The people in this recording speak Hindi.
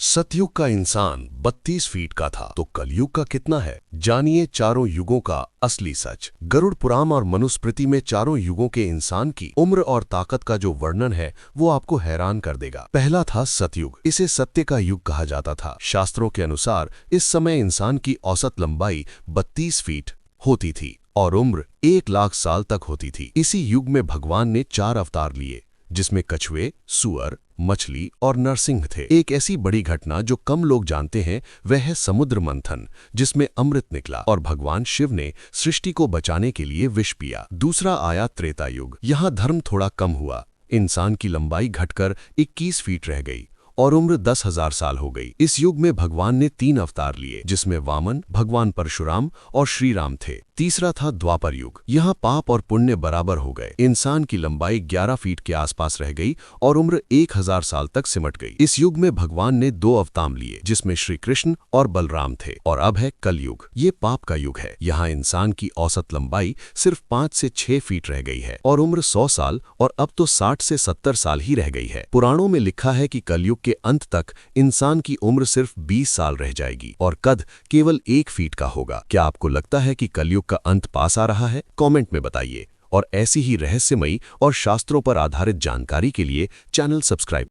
सतयुग का इंसान 32 फीट का था तो कलयुग का कितना है? जानिए चारों युगों का असली सच। गरुड़ पुराण और मनुस्मृति में चारों युगों के इंसान की उम्र और ताकत का जो वर्णन है वो आपको हैरान कर देगा। पहला था सतयुग। इसे सत्य का युग कहा जाता था। शास्त्रों के अनुसार इस समय इंसान की औसत लंबाई 32 फीट होती थी और उम्र 1 लाख साल तक होती थी। इसी युग में भगवान ने 4 अवतार लिए, जिसमें कछुए, सुअर, मछली और नरसिंह थे। एक ऐसी बड़ी घटना जो कम लोग जानते हैं वह है समुद्र मंथन, जिसमें अमृत निकला और भगवान शिव ने सृष्टि को बचाने के लिए विष पिया। दूसरा आया त्रेता युग। यहाँ धर्म थोड़ा कम हुआ। इंसान की लंबाई घटकर 21 फीट रह गई और उम्र 10,000 साल हो गई। इस युग में भगवान ने 3 अवतार लिए, जिसमें वामन, भगवान परशुराम और श्री राम थे। तीसरा था द्वापर युग। यहाँ पाप और पुण्य बराबर हो गए। इंसान की लंबाई 11 फीट के आसपास रह गई और उम्र 1000 साल तक सिमट गई। इस युग में भगवान ने 2 अवतार लिए, जिसमें श्री कृष्ण और बलराम थे। और अब है कल युग। ये पाप का युग है। यहाँ इंसान की औसत लंबाई सिर्फ 5 से 6 फीट रह गई है और उम्र 100 साल और अब तो 60 से 70 साल ही रह गई है। पुराणों में लिखा है कि कलयुग के अंत तक इंसान की उम्र सिर्फ 20 साल रह जाएगी और कद केवल 1 फीट का होगा। क्या आपको लगता है कि कलयुग का अंत पास आ रहा है? कमेंट में बताइए। और ऐसी ही रहस्यमयी और शास्त्रों पर आधारित जानकारी के लिए चैनल सब्सक्राइब